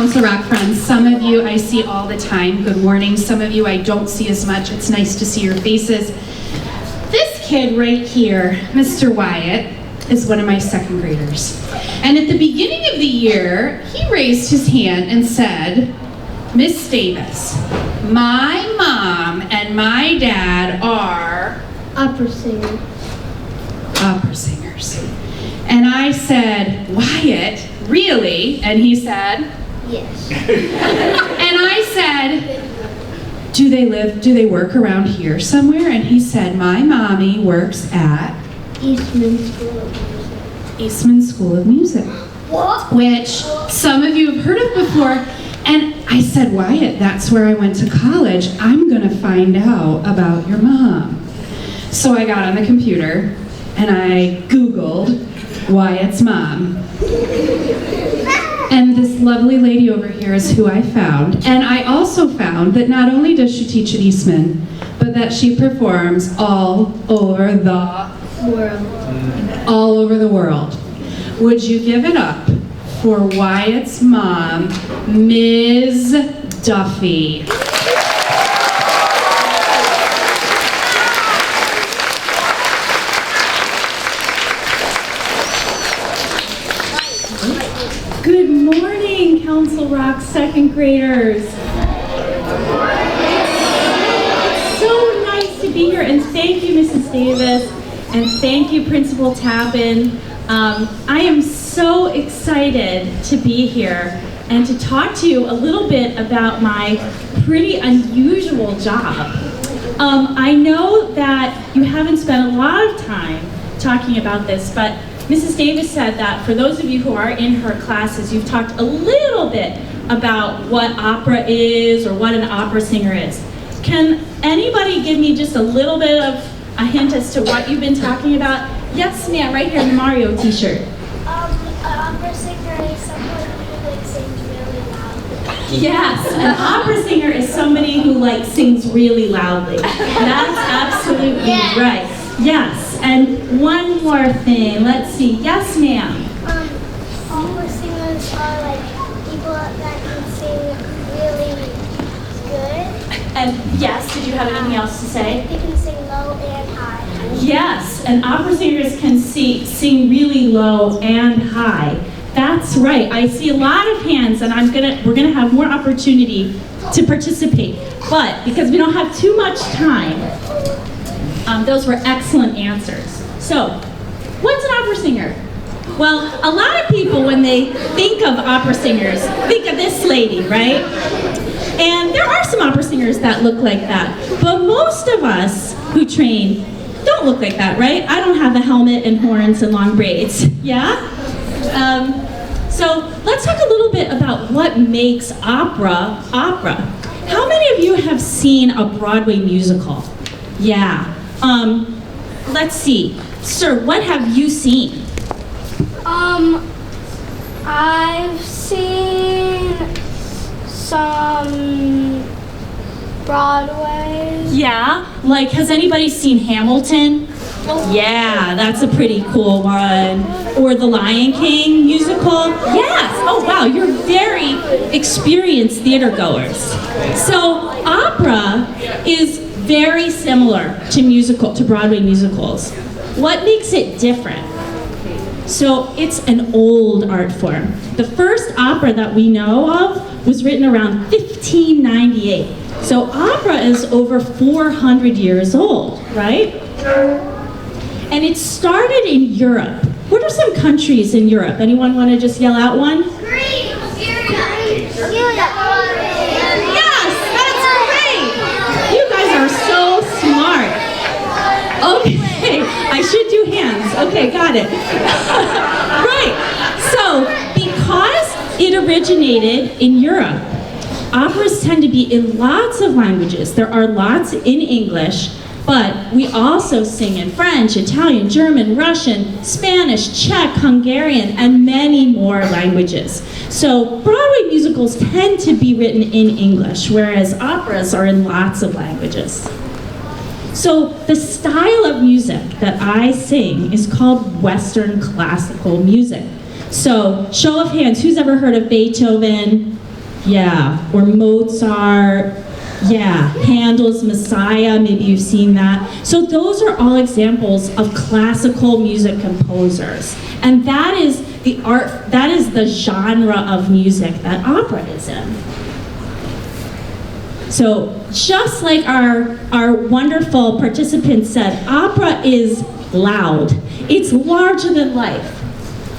Council Rock friends. Some of you I see all the time. Good morning. Some of you I don't see as much. It's nice to see your faces. This kid right here, Mr. Wyatt, is one of my second graders. And at the beginning of the year, he raised his hand and said, Miss Davis, my mom and my dad are opera singers. Opera singers. And I said, Wyatt, really? And he said, yes. And I said, do they work around here somewhere? And he said, my mommy works at Eastman School of Music. Eastman School of Music. What? Which some of you have heard of before. And I said, Wyatt, that's where I went to college. I'm gonna find out about your mom. So I got on the computer and I Googled Wyatt's mom. And this lovely lady over here is who I found. And I also found that not only does she teach at Eastman, but that she performs all over the world. All over the world. Would you give it up for Wyatt's mom, Ms. Duffy? Good morning, Council Rock second graders. It's so nice to be here, and thank you, Mrs. Davis, and thank you, Principal Tappan. I am so excited to be here and to talk to you a little bit about my pretty unusual job. I know that you haven't spent a lot of time talking about this, but Mrs. Davis said that for those of you who are in her classes, you've talked a little bit about what opera is or what an opera singer is. Can anybody give me just a little bit of a hint as to what you've been talking about? Yes, ma'am, right here in the Mario t-shirt. An opera singer is someone who sings really loudly. Yes, an opera singer is somebody who sings really loudly. That's absolutely Yes. right. Yes, and one more thing. Let's see. Yes, ma'am. Opera singers are people that can sing really good. And yes, did you have anything else to say? They can sing low and high. Yes, and opera singers can sing really low and high. That's right. I see a lot of hands, and we're gonna have more opportunity to participate. But because we don't have too much time, those were excellent answers. So, what's an opera singer? Well, a lot of people, when they think of opera singers, think of this lady, right? And there are some opera singers that look like that, but most of us who train don't look like that, right? I don't have the helmet and horns and long braids, yeah? So let's talk a little bit about what makes opera opera. How many of you have seen a Broadway musical? Yeah. Let's see. Sir, what have you seen? I've seen some Broadway. Yeah? Has anybody seen Hamilton? Yeah, that's a pretty cool one. Or the Lion King musical? Yes! Oh wow, you're very experienced theater goers. So opera is very similar to Broadway musicals. What makes it different? So it's an old art form. The first opera that we know of was written around 1598. So opera is over 400 years old, right? And it started in Europe. What are some countries in Europe? Anyone want to just yell out one? Greece, Syria, Yes, that's great. You guys are so smart. Okay, I should do hands. Okay, got it. Right. So, because it originated in Europe, operas tend to be in lots of languages. There are lots in English, but we also sing in French, Italian, German, Russian, Spanish, Czech, Hungarian, and many more languages. So Broadway musicals tend to be written in English, whereas operas are in lots of languages. So the style of music that I sing is called Western classical music. So show of hands, who's ever heard of Beethoven, Yeah, or Mozart, yeah, Handel's Messiah, maybe you've seen that. So those are all examples of classical music composers. And that is the art, that is the genre of music that opera is in. So just like our wonderful participant said, opera is loud. It's larger than life.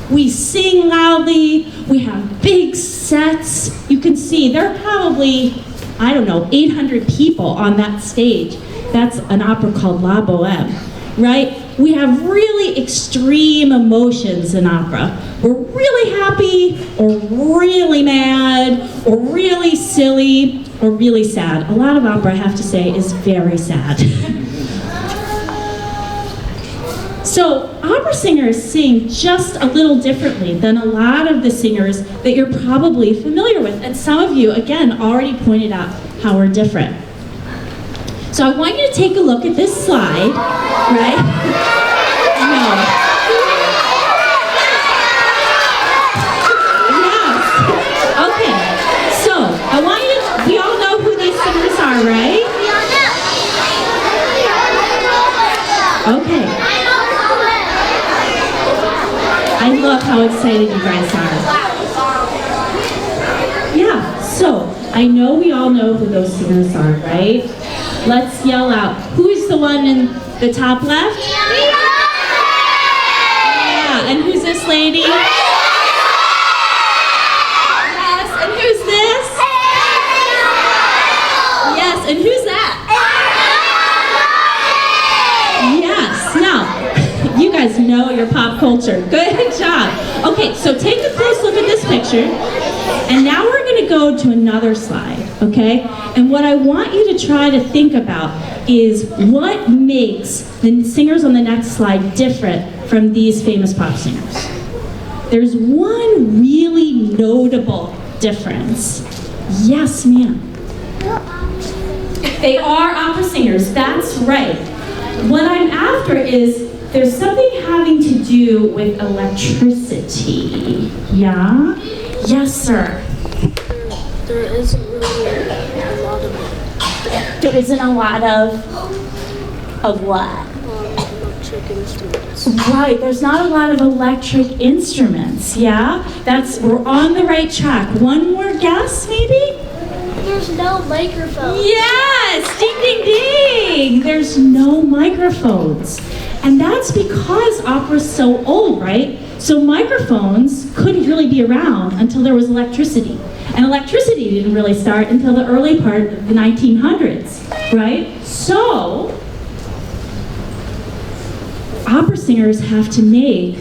We sing loudly, we have big sets. You can see there are probably, I don't know, 800 people on that stage. That's an opera called La Bohème, right? We have really extreme emotions in opera. We're really happy, or really mad, or really silly, or really sad. A lot of opera, I have to say, is very sad. So opera singers sing just a little differently than a lot of the singers that you're probably familiar with. And some of you, again, already pointed out how we're different. So I want you to take a look at this slide, right? No. Yes. Okay. So I want you to, we all know who these singers are, right? Okay. I love how excited you guys are. Yeah, so I know we all know who those singers are, right? Let's yell out. Who is the one in the top left? Yeah, and who's this lady? Yes, and who's this? Yes, and who's that? Yes, now, you guys know your pop culture. Good job. Okay, so take a close look at this picture. And now we're going to go to another slide, okay? And what I want you to try to think about is what makes the singers on the next slide different from these famous pop singers. There's one really notable difference. Yes, ma'am. They are opera singers, that's right. What I'm after is there's something having to do with electricity. Yeah? Yes, sir. There isn't really a lot of There isn't a lot of what? electric instruments. Right, there's not a lot of electric instruments, yeah? We're on the right track. One more guess, maybe? There's no microphone. Yes, ding, ding, ding. There's no microphones. And that's because opera's so old, right? So microphones couldn't really be around until there was electricity. And electricity didn't really start until the early part of the 1900s, right? So, opera singers have to make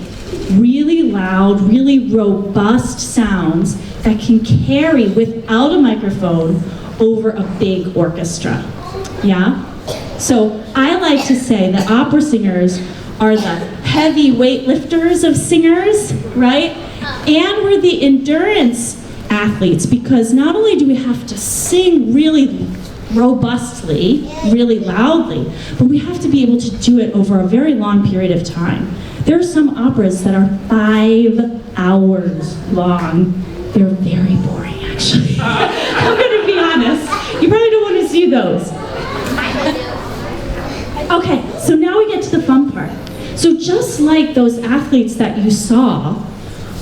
really loud, really robust sounds that can carry without a microphone over a big orchestra, yeah? So I like to say that opera singers are the heavy weightlifters of singers, right? And we're the endurance athletes, because not only do we have to sing really robustly, really loudly, but we have to be able to do it over a very long period of time. There are some operas that are 5 hours long. They're very boring, actually. I'm gonna be honest. You probably don't want to see those. Okay, so now we get to the fun part. So just like those athletes that you saw,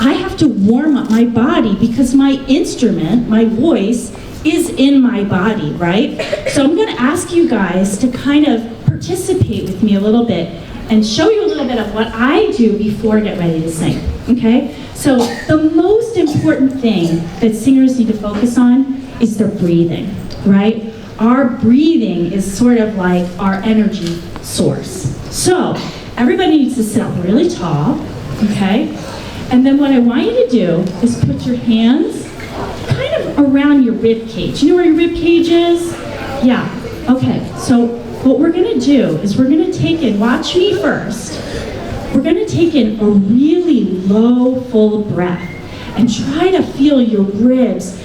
I have to warm up my body because my instrument, my voice, is in my body, right? So I'm gonna ask you guys to kind of participate with me a little bit and show you a little bit of what I do before I get ready to sing, okay? So the most important thing that singers need to focus on is their breathing, right? Our breathing is sort of like our energy source. So everybody needs to sit up really tall, okay? And then what I want you to do is put your hands kind of around your rib cage. You know where your rib cage is? Yeah, okay. So what we're gonna do is we're gonna take in, watch me first, we're gonna take in a really low, full breath and try to feel your ribs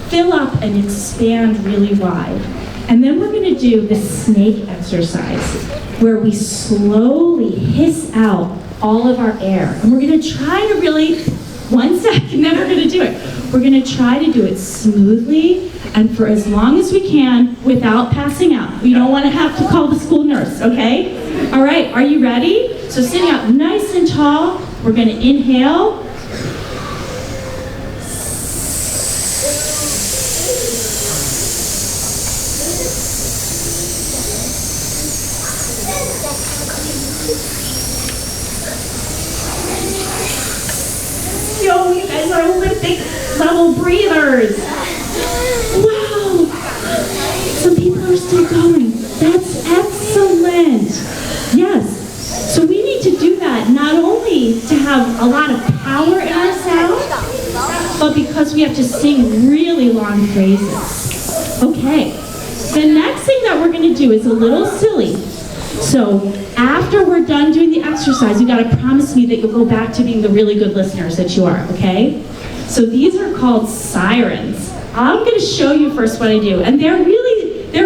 fill up and expand really wide. And then we're gonna do the snake exercise where we slowly hiss out all of our air. And we're gonna try to really 1 second, then we're gonna do it. We're gonna try to do it smoothly and for as long as we can without passing out. We don't wanna have to call the school nurse, okay? All right, are you ready? So sitting up nice and tall, we're gonna inhale. Yo, you guys are Olympic level breathers. Wow. Some people are still going. That's excellent. Yes. So we need to do that not only to have a lot of power in our sound, but because we have to sing really long phrases. Okay. The next thing that we're going to do is a little silly. So after we're done doing the exercise, you gotta promise me that you'll go back to being the really good listeners that you are, okay? So these are called sirens. I'm gonna show you first what I do, and they're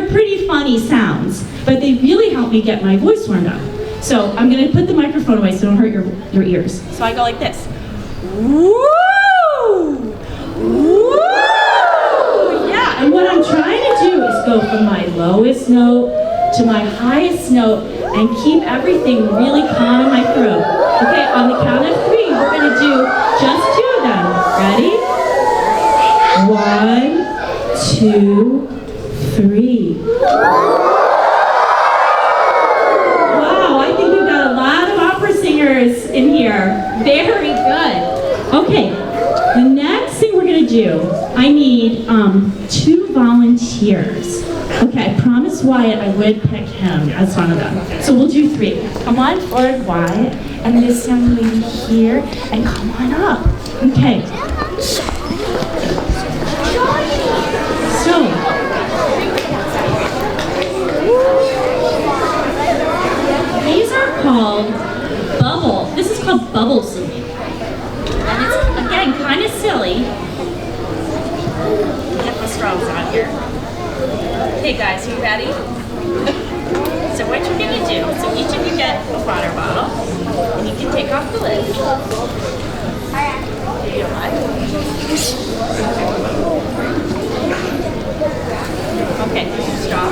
pretty funny sounds, but they really help me get my voice warmed up. So I'm gonna put the microphone away so don't hurt your ears. So I go like this. Woo! Woo! Yeah, and what I'm trying to do is go from my lowest note to my highest note and keep everything really calm in my throat. Okay, on the count of 3, we're gonna do just 2 of them. Ready? 1, 2, 3. Wow, I think we've got a lot of opera singers in here. Very good. Okay, the next thing we're gonna do, I need 2 volunteers. Okay, I promised Wyatt I would pick him as one of them. So we'll do 3. Come on forward, Wyatt, and this young lady here, and come on up. Okay. So, these are called this is called bubble singing. And it's, again, kind of silly. Get the straws out here. Okay guys, you ready? So what you're going to do, so each of you get a water bottle, and you can take off the lid. Do you like? Okay, straw.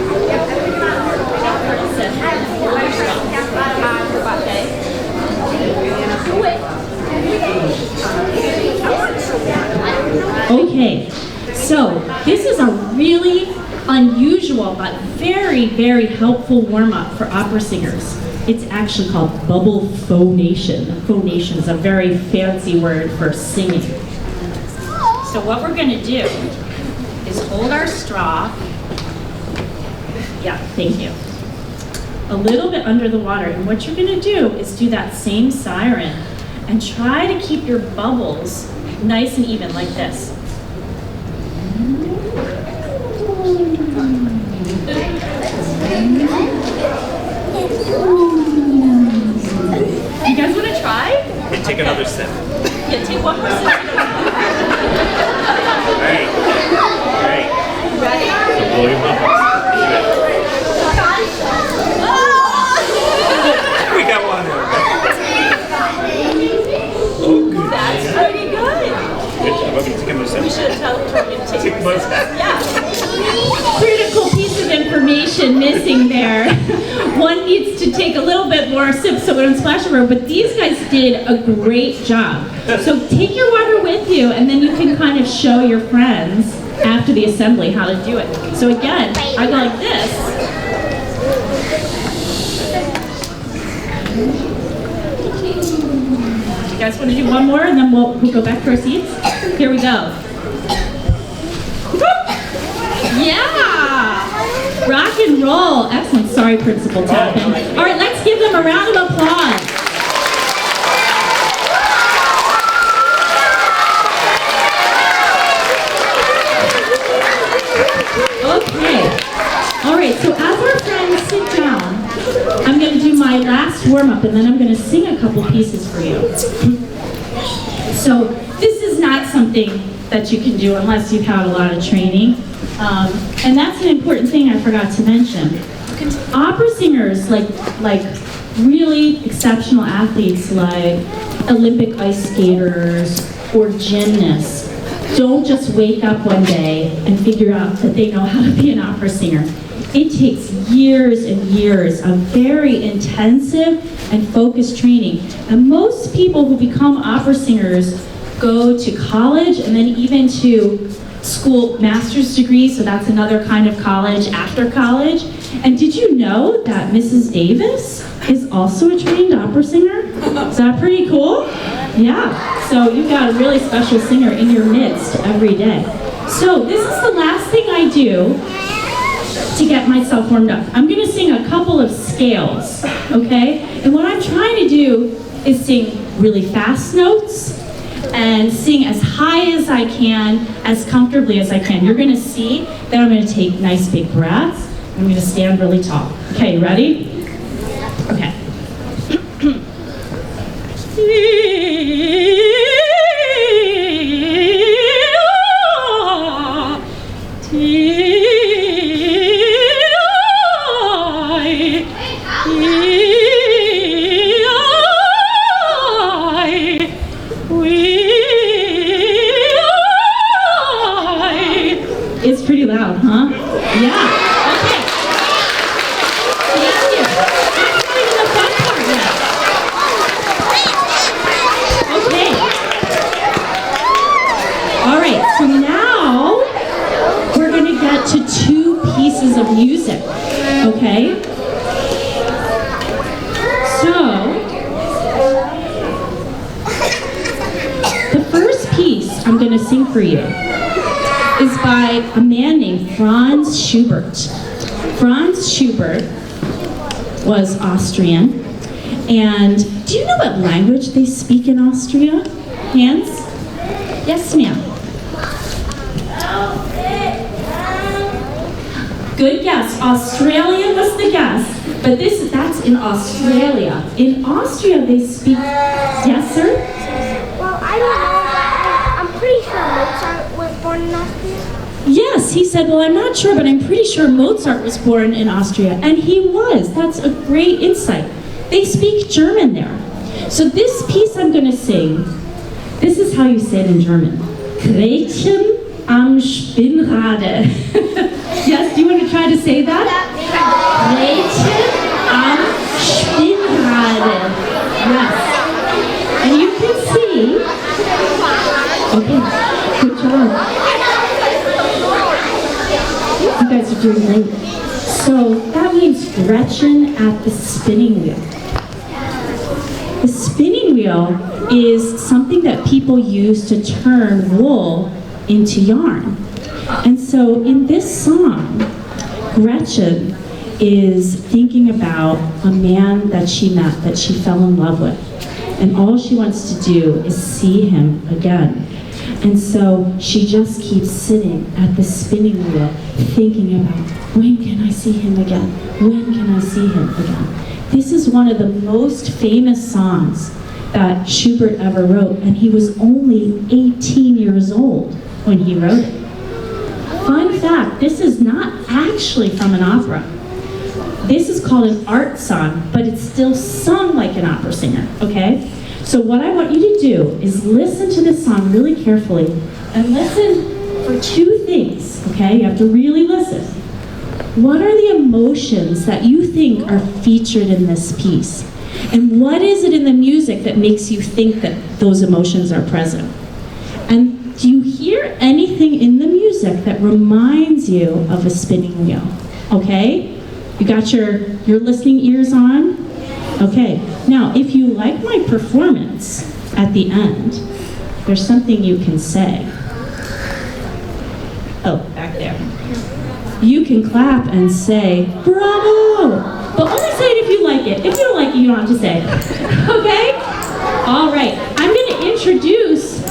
Okay, so this is a really unusual but very, very helpful warm-up for opera singers. It's actually called bubble phonation. Phonation is a very fancy word for singing. So what we're going to do is hold our straw, yeah, thank you, a little bit under the water, and what you're going to do is do that same siren and try to keep your bubbles nice and even like this. You guys want to try? Okay, take another sip. Yeah, take one more sip. Alright. Alright. Ready? So blow your bubbles. We got one. Oh, good. That's pretty good. Good job. Okay, take another sip. We should have told you to take Take one sip. Yeah. Critical piece of information missing there. One needs to take a little bit more sip so we don't splash over, but these guys did a great job. So take your water with you, and then you can kind of show your friends after the assembly how to do it. So again, I go like this. You guys want to do one more, and then we'll go back to our seats? Here we go. Yeah! Rock and roll. Excellent. Sorry, Principal Tappan. All right, let's give them a round of applause. Okay. All right, so as our friends sit down, I'm going to do my last warm-up, and then I'm going to sing a couple pieces for you. So this is not something that you can do unless you've had a lot of training. And that's an important thing I forgot to mention. Opera singers, like really exceptional athletes like Olympic ice skaters or gymnast don't just wake up one day and figure out that they know how to be an opera singer. It takes years and years of very intensive and focused training. And most people who become opera singers go to college and then even to school master's degree, so that's another kind of college after college. And did you know that Mrs. Davis is also a trained opera singer? Is that pretty cool? Yeah, so you've got a really special singer in your midst every day. So this is the last thing I do to get myself warmed up. I'm gonna sing a couple of scales, okay? And what I'm trying to do is sing really fast notes and sing as high as I can, as comfortably as I can. You're gonna see that I'm gonna take nice big breaths. I'm gonna stand really tall. Okay, ready? Okay. It's pretty loud, huh? Yeah. Okay. Thank you. That's not even the fun part yet. Okay. All right. So now we're going to get to 2 pieces of music. Okay. So the first piece I'm going to sing for you is by a man named Franz Schubert. Franz Schubert was Austrian. And do you know what language they speak in Austria? Hands? Yes, ma'am. Good guess. Australia was the guess. But that's in Australia. In Austria they speak... Yes, sir? Well, I don't know, but I'm pretty sure Mozart was born in Austria. Yes, he said, well, I'm not sure, but I'm pretty sure Mozart was born in Austria. And he was. That's a great insight. They speak German there. So this piece I'm going to sing, this is how you say it in German. Gretchen am Spinnrade. Yes, do you want to try to say that? Gretchen am Spinnrade. Yes. And you can see, okay, good job. You guys are doing great. So that means Gretchen at the spinning wheel. The spinning wheel is something that people use to turn wool into yarn. And so in this song, Gretchen is thinking about a man that she met, that she fell in love with. And all she wants to do is see him again. And so she just keeps sitting at the spinning wheel, thinking about, when can I see him again? When can I see him again? This is one of the most famous songs that Schubert ever wrote, and he was only 18 years old when he wrote it. Fun fact, this is not actually from an opera. This is called an art song, but it's still sung like an opera singer, okay? So what I want you to do is listen to this song really carefully and listen for 2 things, okay? You have to really listen. What are the emotions that you think are featured in this piece? And what is it in the music that makes you think that those emotions are present? And do you hear anything in the music that reminds you of a spinning wheel? Okay? You got your listening ears on? Okay. Now, if you like my performance at the end, there's something you can say. Oh, back there. You can clap and say, bravo! But only say it if you like it. If you don't like it, you don't have to say it. Okay? All right. I'm going to introduce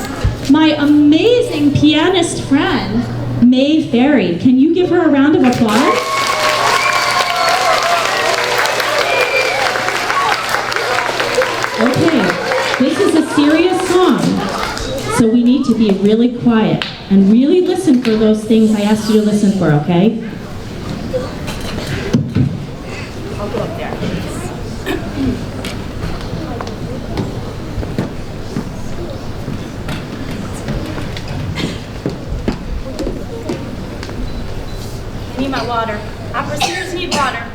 my amazing pianist friend, May Ferry. Can you give her a round of applause? Okay, this is a serious song, so we need to be really quiet and really listen for those things I asked you to listen for, okay? I'll go up there. about water. Opera singers need water.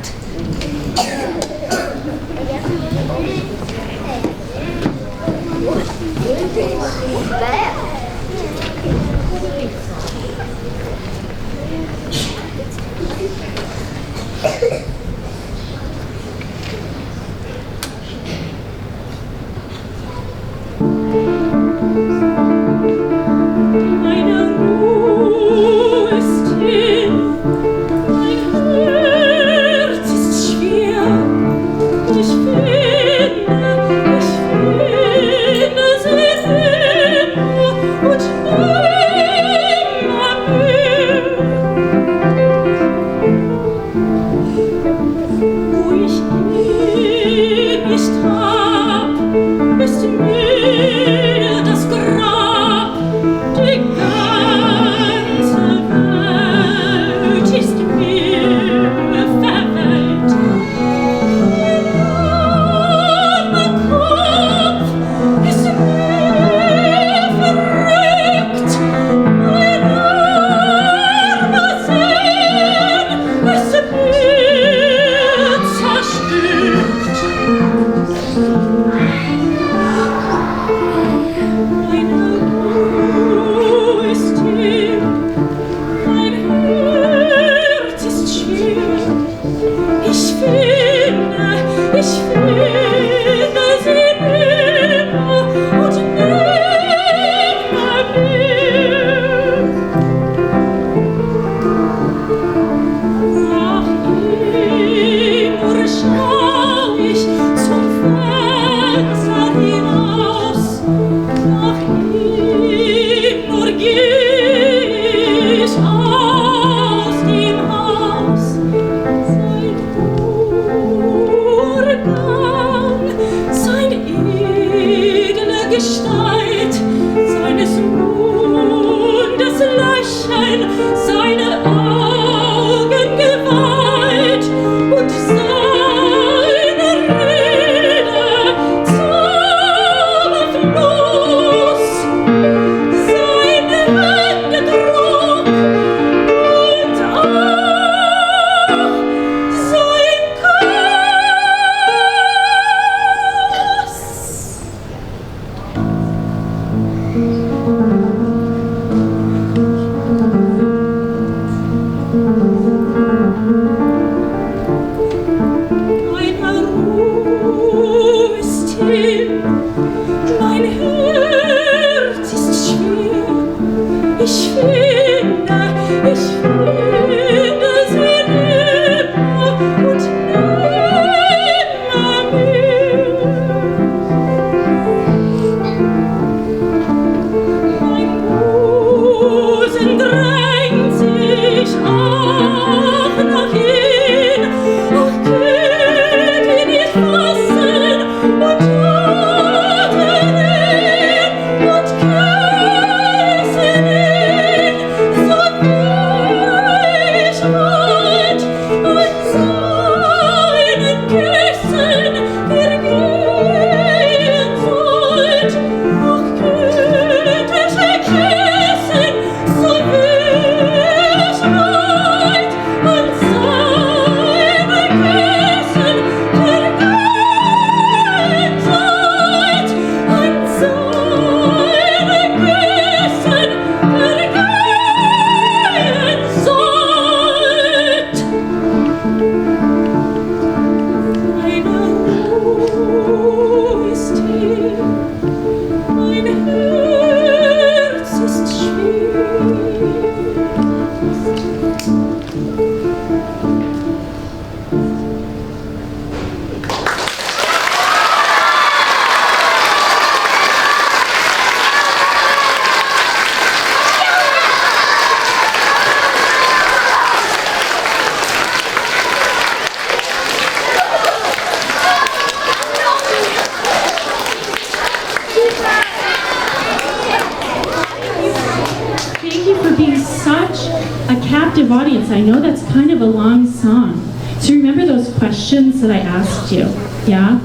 captive audience. I know that's kind of a long song. So remember those questions that I asked you, yeah?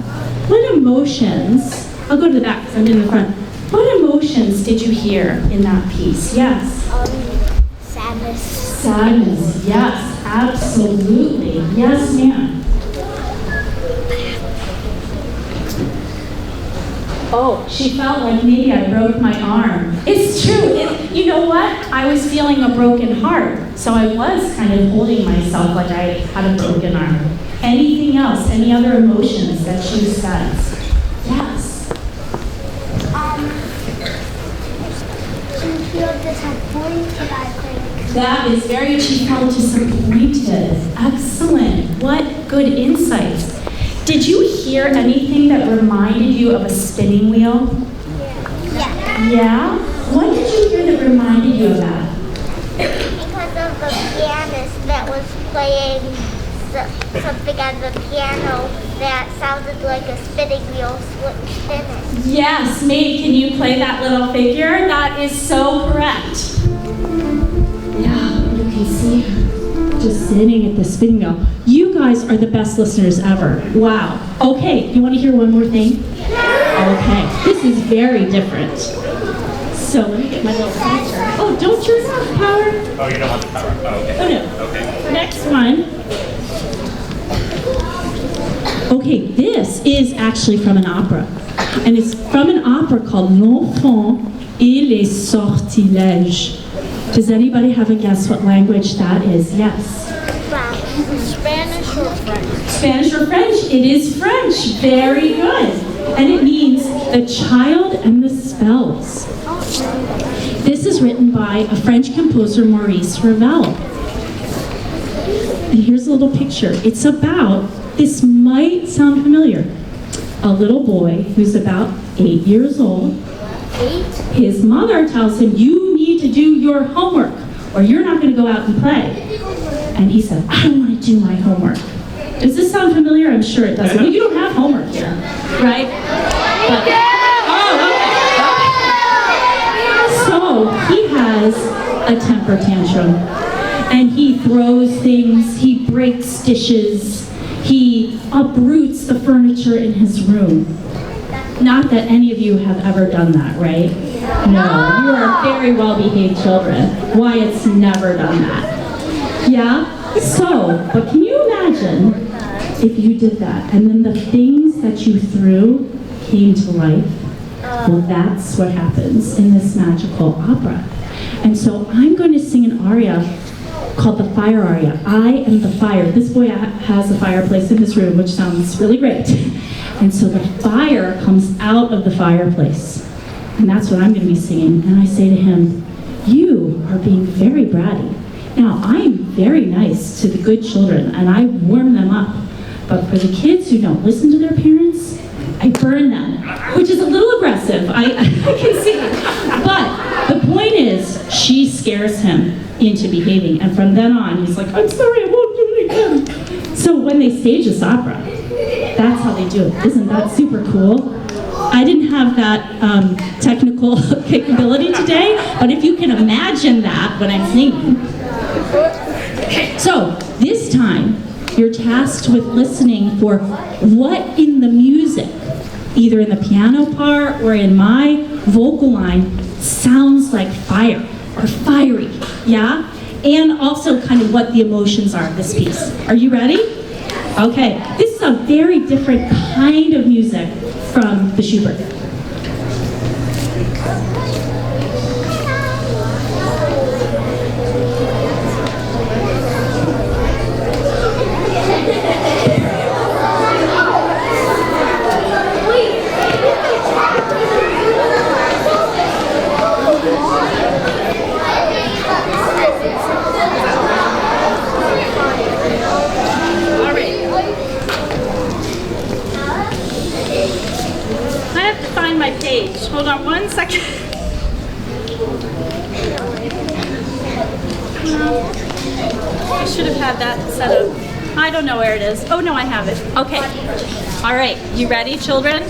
What emotions, I'll go to the back because I'm in the front. What emotions did you hear in that piece? Yes. Sadness. Sadness, yes, Absolutely. Yes, ma'am. Oh, she felt like maybe I broke my arm. It's true. You know what? I was feeling a broken heart, so I was kind of holding myself like I had a broken arm. Anything else? Any other emotions that she says? Yes. She feels disappointed, I think. That is very, she felt disappointed. Excellent. What good insights. Did you hear anything that reminded you of a spinning wheel? Yeah. Yeah? What did you hear that reminded you of that? Because of the pianist that was playing something on the piano that sounded like a spinning wheel spinning. Yes, May, can you play that little figure? That is so correct. Yeah, you can see her just sitting at the spinning wheel. You guys are the best listeners ever. Wow. Okay, you want to hear one more thing? Okay, this is very different. So let me get my little picture. Oh, don't yours have power? Oh, you don't want the power. Oh, okay. Oh, no. Okay. Next one. Okay, this is actually from an opera. And it's from an opera called L'Enfant et les Sortilèges. Does anybody have a guess what language that is? Yes. Spanish or French? Spanish or French? It is French. Very good. And it means the child and the spells. This is written by a French composer, Maurice Ravel. And here's a little picture. It's about, this might sound familiar, a little boy who's about 8 years old. 8? His mother tells him, you need to do your homework or you're not going to go out and play. And he said, I don't want to do my homework. Does this sound familiar? I'm sure it doesn't. Well, you don't have homework here, right? But, so he has a temper tantrum and he throws things, he breaks dishes, he uproots the furniture in his room. Not that any of you have ever done that, right? No, you are very well-behaved children. Wyatt's never done that. Yeah? So, but can you imagine if you did that and then the things that you threw came to life? Well, that's what happens in this magical opera. And so I'm going to sing an aria called the Fire Aria. I am the fire. This boy has a fireplace in his room, which sounds really great. And so the fire comes out of the fireplace. And that's what I'm going to be singing. And I say to him, you are being very bratty. Now, I'm very nice to the good children, and I warm them up. But for the kids who don't listen to their parents, I burn them, which is a little aggressive, I can see. But the point is, she scares him into behaving. And from then on, he's like, I'm sorry, I won't do it again. So when they stage this opera, that's how they do it. Isn't that super cool? I didn't have that technical capability today, but if you can imagine that when I'm singing. So this time, you're tasked with listening for what in the music, either in the piano part or in my vocal line, sounds like fire or fiery, yeah? And also kind of what the emotions are of this piece. Are you ready? Okay, this is a very different kind of music from the Schubert. My page. Hold on one second. I should have had that set up. I don't know where it is. Oh no, I have it. Okay. All right. You ready, children?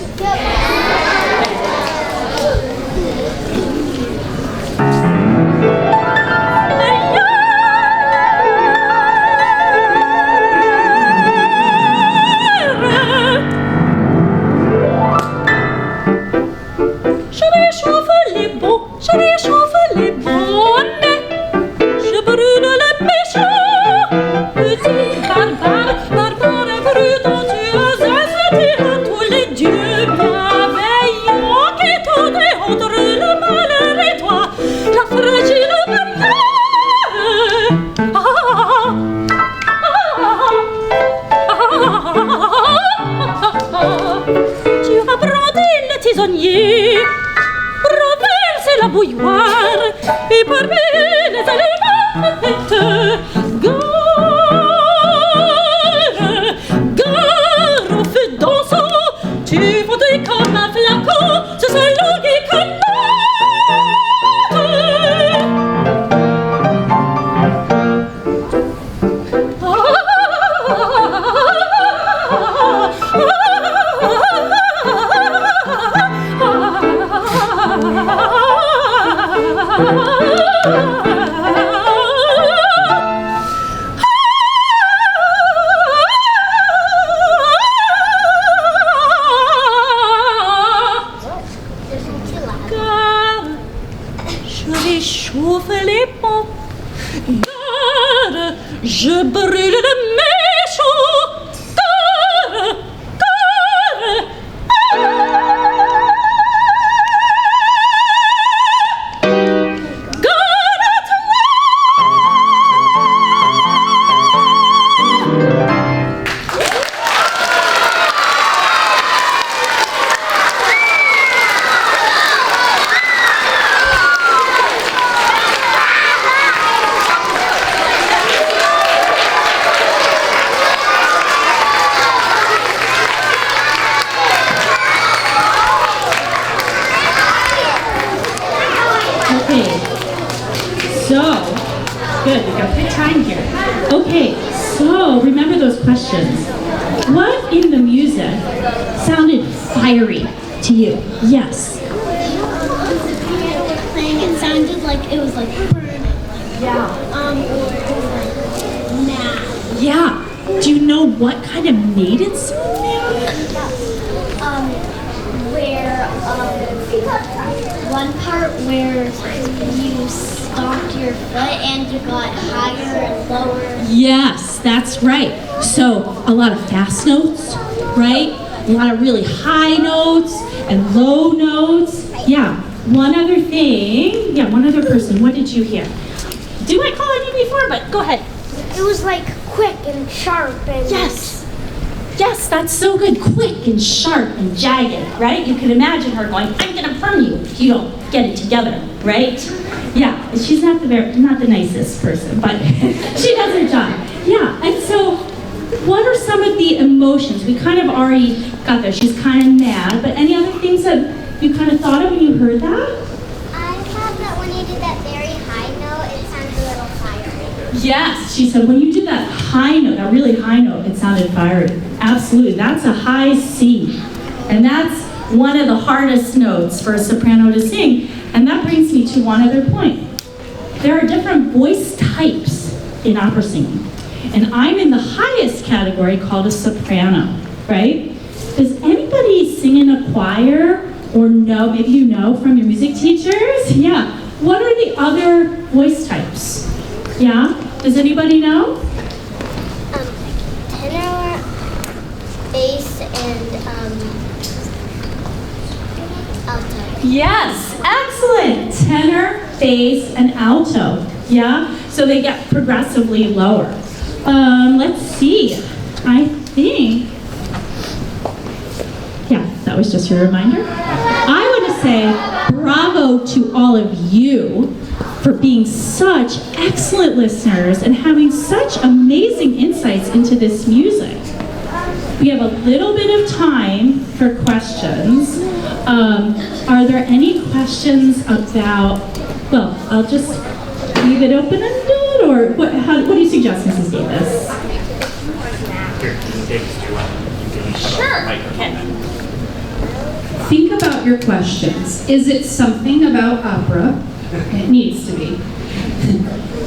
Je brûle le péché. bouilloire et parmi les allumettes, gare au feu dansant, tu fondais comme un flacon, ce sont l'eau qui connaît. Je brûle de méchants. Good, we got good time here. Okay, so remember those questions. What in the music sounded fiery to you? Yes. It sounded like it was like mad. Yeah. Do you know what kind of made it sound mad? Where one part where you stomped your foot and you got higher and lower. Yes, that's right. So a lot of fast notes, right? A lot of really high notes and low notes. Yeah. One other thing. Yeah, one other person. What did you hear? Do I call on you before? But go ahead. It was like quick and sharp and Yes. Yes, that's so good. Quick and sharp and jagged, right? You can imagine her going, I'm gonna burn you if you don't get it together, right? Yeah, she's not the nicest person, but she does her job. Yeah, and so what are some of the emotions? We kind of already got there. She's kind of mad, but any other things that you kind of thought of when you heard that? I thought that when you did that very high note, it sounded a little fiery. Yes, she said when you did that high note, that really high note, it sounded fiery. Absolutely, that's a high C. And that's one of the hardest notes for a soprano to sing. And that brings me to one other point. There are different voice types in opera singing. And I'm in the highest category called a soprano, right? Does anybody sing in a choir or know, maybe you know from your music teachers? Yeah. What are the other voice types? Yeah? Does anybody know? Tenor, bass, and alto. Yes, excellent. Tenor, bass, and alto. Yeah? So they get progressively lower. Let's see. I think, yeah, that was just your reminder. I want to say bravo to all of you for being such excellent listeners and having such amazing insights into this music. We have a little bit of time for questions. Are there any questions about, well, I'll just leave it open-ended, or what do you suggest, Mrs. Davis? Sure. Think about your questions. Is it something about opera? It needs to be.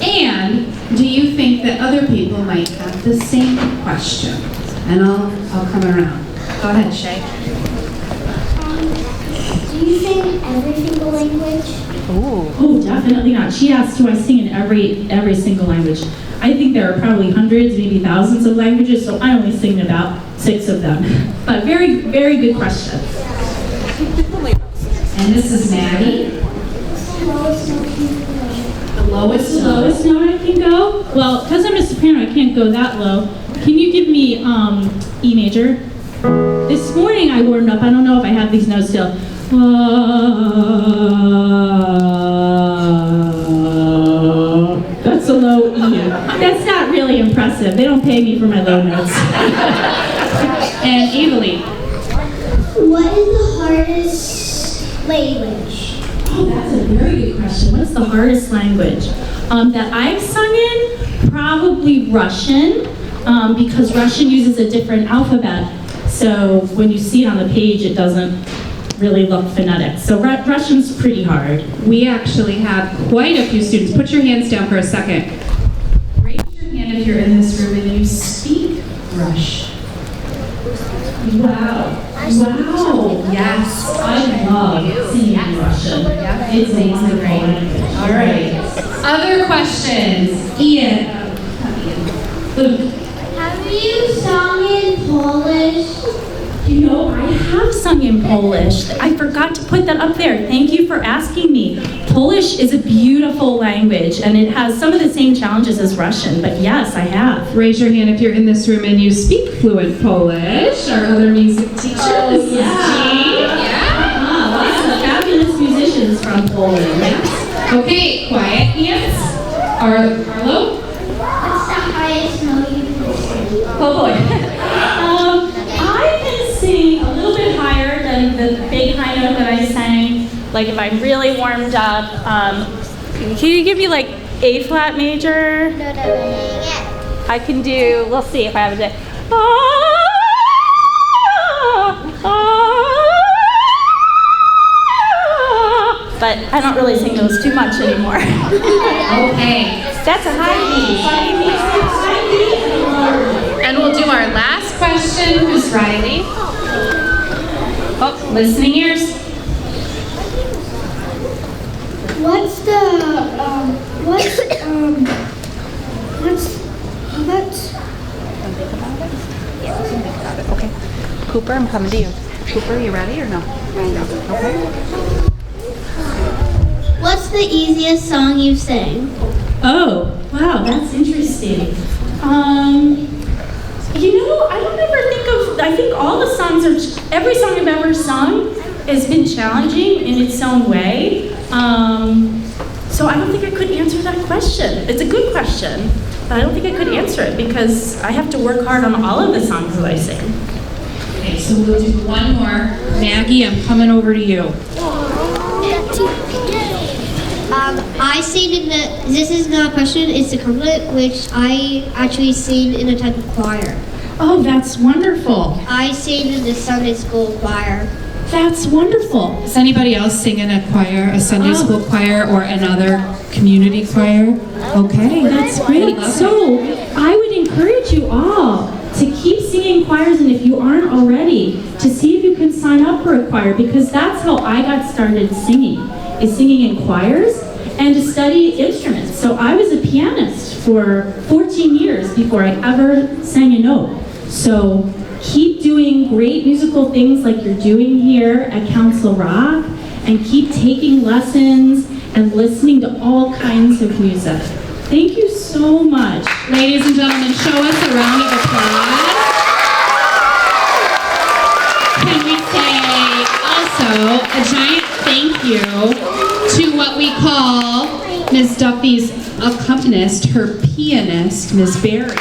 And do you think that other people might have the same question? And I'll come around. Go ahead, Shay. Do you sing every single language? Oh, definitely not. She asked, do I sing in every single language? I think there are probably hundreds, maybe thousands of languages, so I only sing about 6 of them. But very, very good question. And this is Maddie. The lowest Note I can go? Well, because I'm a soprano, I can't go that low. Can you give me E major? This morning I warmed up. I don't know if I have these notes still. impressive. They don't pay me for my low notes. And Evelyn. What is the hardest language? Oh, that's a very good question. What's the hardest language that I've sung in? Probably Russian, because Russian uses a different alphabet. So when you see it on the page, it doesn't really look phonetic. So Russian's pretty hard. We actually have quite a few students. Put your hands down for a second. Raise your hand if you're in this room and you speak Russian. Wow. Wow. Yes. I love singing Russian. Yeah. It's amazing. All right. Other questions? Ian. Luke. Have you sung in Polish? You know, I have sung in Polish. I forgot to put that up there. Thank you for asking me. Polish is a beautiful language, and it has some of the same challenges as Russian, but yes, I have. Raise your hand if you're in this room and you speak fluent Polish. Our other music teacher, Mrs. G. Yeah. Lots of fabulous musicians from Poland. Yes. Okay, quiet hands. Arlo? What's the highest note you can sing? Oh boy. I can sing a little bit higher than the big high note that I sang. Like if I'm really warmed up. Can you give me like A flat major? No, no. I can do, we'll see if I have a day. But I don't really sing those too much anymore. Okay. That's a high B. And we'll do our last question. Who's Riley? Oh, listening ears. What's Okay. Cooper, I'm coming to you. Cooper, you ready or no? Okay. What's the easiest song you've sang? Oh, wow, that's interesting. I don't ever think of, I think all the songs every song I've ever sung has been challenging in its own way. So I don't think I could answer that question. It's a good question, but I don't think I could answer it because I have to work hard on all of the songs that I sing. Okay, so we'll do one more. Maggie, I'm coming over to you. I sing in this is not a question, it's a compliment, which I actually sing in a type of choir. Oh, that's wonderful. I sing in the Sunday school choir. That's wonderful. Does anybody else sing in a choir, a Sunday school choir, or another community choir? Okay, That's great. So I would encourage you all to keep singing choirs, and if you aren't already, to see if you can sign up for a choir, because that's how I got started singing, is singing in choirs and to study instruments. So I was a pianist for 14 years before I ever sang a note. So keep doing great musical things like you're doing here at Council Rock, and keep taking lessons and listening to all kinds of music. Thank you so much. Ladies and gentlemen, show us a round of applause. Can we say also a giant thank you to what we call Ms. Duffy's accompanist, her pianist, Ms. Barry.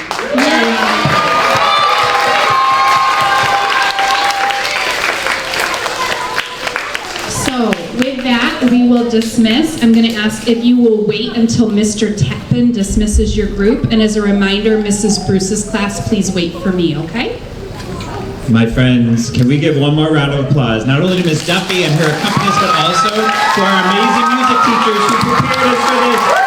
So with that, we will dismiss. I'm going to ask if you will wait until Mr. Tappan dismisses your group. And as a reminder, Mrs. Bruce's class, please wait for me, okay? My friends, can we give one more round of applause, not only to Miss Duffy and her accompanist, but also to our amazing music teachers who prepared us for this